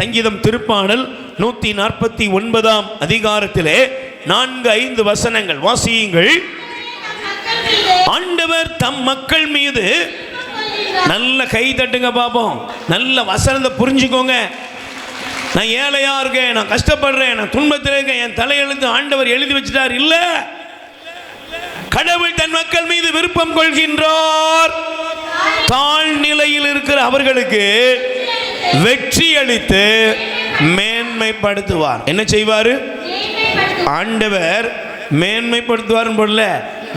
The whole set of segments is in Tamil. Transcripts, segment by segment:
சங்கீதம் திருப்பாடல் 149 அதிகாரத்திலே 4-5 வசனங்கள் வாசியுங்கள். ஆண்டவர் தம் மக்கள் மீது, நல்ல கை தட்டுங்க பாப்போம், நல்ல வசனத்தை புரிஞ்சுக்கோங்க. நான் ஏழையா இருக்கேன், நான் கஷ்டப்படுறேன், நான் துன்பத்தில் இருக்கேன், என் தலையெழுத்து ஆண்டவர் எழுதி வச்சிட்டார் இல்ல. கடவுள் தன் மக்கள் மீது விருப்பம் கொள்கின்றார். தாழ்நிலையில் இருக்கிற அவர்களுக்கு வெற்றி அளித்து மேன்மைப்படுத்துவார். என்ன செய்வாரு? ஆண்டவர் மேன்மைப்படுத்துவார் போல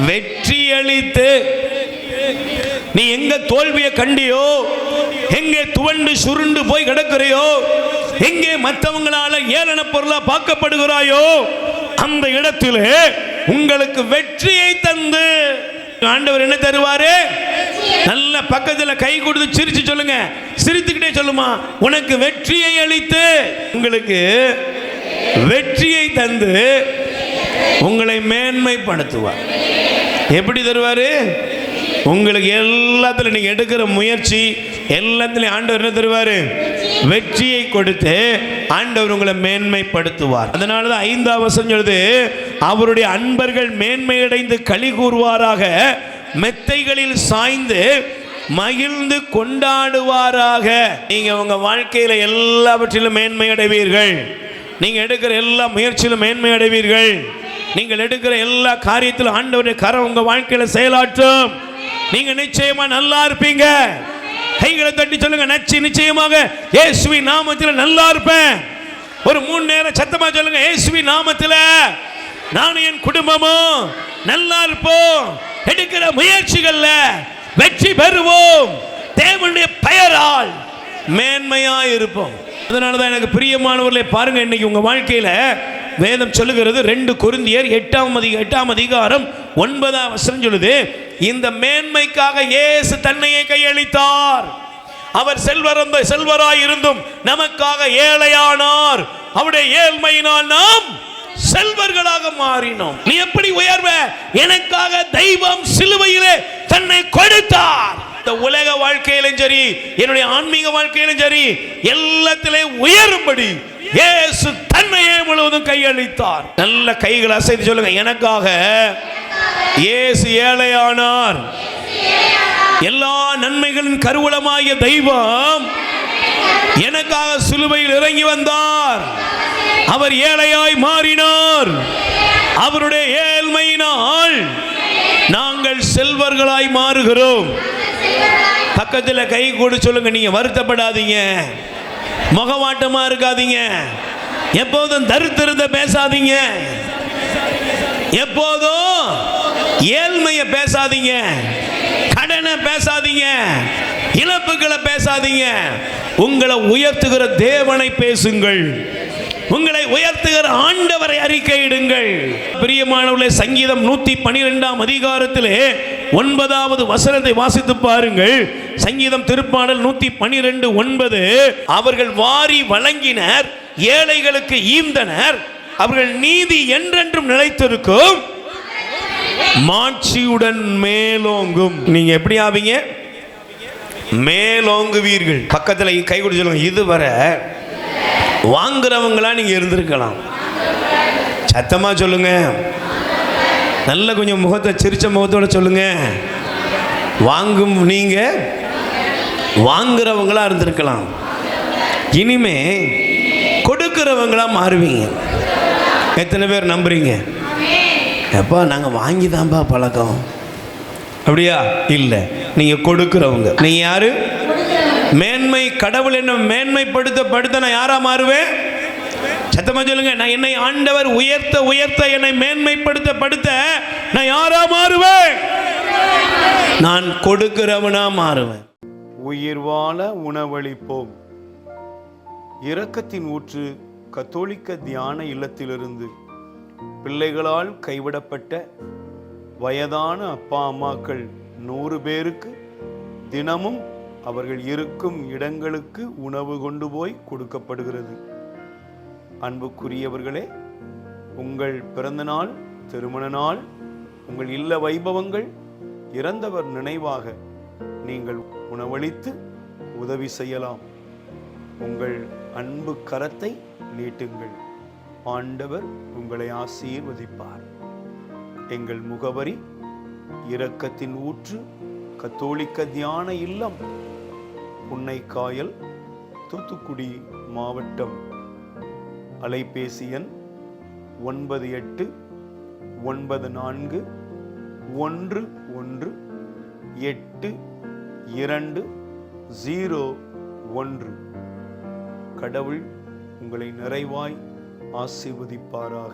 வெற்றி அளித்து. நீ எங்க தோல்வியை கண்டியோ, எங்கே துவண்டு சுருண்டு போய் கிடக்கிறையோ, எங்கே மற்றவங்களால ஏளன பொருளா பார்க்கப்படுகிறாயோ, அந்த இடத்திலே உங்களுக்கு வெற்றியை தந்து ஆண்டவர் என்ன தருவாரு? நல்ல பக்கத்துல கை கொடுத்து சிரிச்சு சொல்லுங்க, சிரித்துக்கிட்டே சொல்லுமா, உனக்கு வெற்றியை அளித்து, உங்களுக்கு வெற்றியை தந்து உங்களை மேன்மைப்படுத்துவார். எப்படி தருவாரு? உங்களுக்கு எல்லாத்துல நீங்க எடுக்கிற முயற்சி எல்லாத்திலையும் ஆண்டவர் என்ன தருவாரு? வெற்றியை கொடுத்து ஆண்டவர் உங்களை மேன்மைப்படுத்துவார். அதனாலதான் 5ஆம் வசனம் சொல்லுது, அவருடைய அன்பர்கள் மேன்மையடைந்து களி கூறுவாராக, மெத்தைகளில் சாய்ந்து மகிழ்ந்து கொண்டாடுவாராக. நீங்க உங்க வாழ்க்கையில எல்லாவற்றிலும் மேன்மை அடைவீர்கள். நீங்க எடுக்கிற எல்லா முயற்சியிலும் மேன்மை அடைவீர்கள். நீங்கள் எடுக்கிற எல்லா காரியத்திலும் ஆண்டவருடைய கரம் உங்க வாழ்க்கையில செயலாற்றும். நீங்க நிச்சயமா நல்லா இருப்பீங்க. கைகளை தட்டி சொல்லுங்க, நிச்சயமாக இயேசுவின் நாமத்தில் நல்லா இருப்பேன். ஒரு 3 நேரம் சத்தமா சொல்லுங்க, இயேசுவின் நாமத்தில் நானும் என் குடும்பமும் நல்லா இருப்போம். எடுக்கிற முயற்சிகள்ல வெற்றி பெறுவோம். தேவனுடைய பெயரால் மேன்மையா இருப்போம். அதனாலதான் எனக்கு பிரியமானவர்களே, பாருங்க, இன்னைக்கு உங்க வாழ்க்கையில வேதம் சொல்லுகிறது, 2 கொரிந்தியர் 8ஆம் அதிகாரம் 9ஆம் வசனம் சொல்லுது, இந்த மேன்மைக்காக இயேசு தன்னையே கையளித்தார். அவர் செல்வராய் இருந்தும் நமக்காக ஏழையானார். அவருடைய ஏழ்மையினால் நாம் செல்வர்களாக மாறினோம். நீ எப்படி உயர்வ? எனக்காக தெய்வம் சிலுவையிலே தன்னை கொடுத்தார். இந்த உலக வாழ்க்கையிலும் சரி, என்னுடைய ஆன்மீக வாழ்க்கையிலும் சரி, எல்லாத்திலே உயரும்படி இயேசு தன்னையே முழுவதும் கையளித்தார். நல்ல கைகளை அசைத்து சொல்லுங்க, எனக்காக இயேசு ஏழையானார். எல்லா நன்மைகளின் கருவூலமாகிய தெய்வம் எனக்காக சிலுவையில் இறங்கி வந்தார். அவர் ஏழையாய் மாறினார். அவருடைய ஏழ்மையினால் நாங்கள் செல்வர்களாய் மாறுகிறோம். பக்கத்தில் கை கொடு சொல்லுங்க, நீங்க வருத்தப்படாதீங்க, முகவாட்டமா இருக்காதீங்க, எப்போதும் தரித்திரத்தை பேசாதீங்க, எப்போதும் ஏழ்மையை பேசாதீங்க, கடனை பேசாதீங்க, இழப்புகளை பேசாதீங்க. உங்களை உயர்த்துகிற தேவனை பேசுங்கள். உங்களை உயர்த்துகிற ஆண்டவரை அறிக்கையிடுங்கள். பிரியமானவர்களே, சங்கீதம் 112ஆம் அதிகாரத்திலே 9வது வசனத்தை வாசித்து பாருங்கள். சங்கீதம் திருப்பாடல் 112:9, அவர்கள் வாரி வழங்கினர், ஏழைகளுக்கு ஈந்தனர், அவர்கள் நீதி என்றென்றும் நிலைத்திருக்கும், மாட்சியுடன் மேலோங்கும். நீங்க எப்படி ஆவீங்க? மேலோங்குவீர்கள். பக்கத்தில் கை கொடுத்து சொல்லுங்க, இதுவரை வாங்குறவங்களா நீங்க இருந்திருக்கலாம். சத்தமா சொல்லுங்க, நல்ல கொஞ்சம் முகத்தை சிரிச்ச முகத்தோட சொல்லுங்க. வாங்கும் நீங்க வாங்குறவங்களா இருந்திருக்கலாம். இனிமே கொடுக்கிறவங்களா மாறுவீங்க. எத்தனை பேர் நம்புறீங்க? எப்பா நாங்க வாங்கி தான்ப்பா பழக்கம், அப்படியா? இல்ல, நீங்க கொடுக்கிறவங்க. நீங்க யாரு? மேன்மை. கடவுள் என்ன மேன்மைப்படுத்த நான் யாரா மாறுவேன்? சத்தமா சொல்லுங்க, நான் என்னை ஆண்டவர் உயர்த்த என்னை மேன்மைப்படுத்த நான் யாரா மாறுவேன்? நான் கொடுக்கிறவனா மாறுவேன். உயிர் வாழ உணவளிப்போம். இரக்கத்தின் ஊற்று கத்தோலிக்க தியான இல்லத்திலிருந்து பிள்ளைகளால் கைவிடப்பட்ட வயதான அப்பா அம்மாக்கள் 100 பேருக்கு தினமும் அவர்கள் இருக்கும் இடங்களுக்கு உணவு கொண்டு போய் கொடுக்கப்படுகிறது. அன்புக்குரியவர்களே, உங்கள் பிறந்த நாள், திருமண நாள், உங்கள் இல்ல வைபவங்கள், இறந்தவர் நினைவாக நீங்கள் உணவளித்து உதவி செய்யலாம். உங்கள் அன்பு கரத்தை நீட்டுங்கள். ஆண்டவர் உங்களை ஆசீர்வதிப்பார். எங்கள் முகவரி: இரக்கத்தின் ஊற்று, கத்தோலிக்க தியான இல்லம், புன்னைக்காயல், தூத்துக்குடி மாவட்டம். அலைபேசி எண் 9814118201. கடவுள் உங்களை நிறைவாய் ஆசீர்வதிப்பாராக.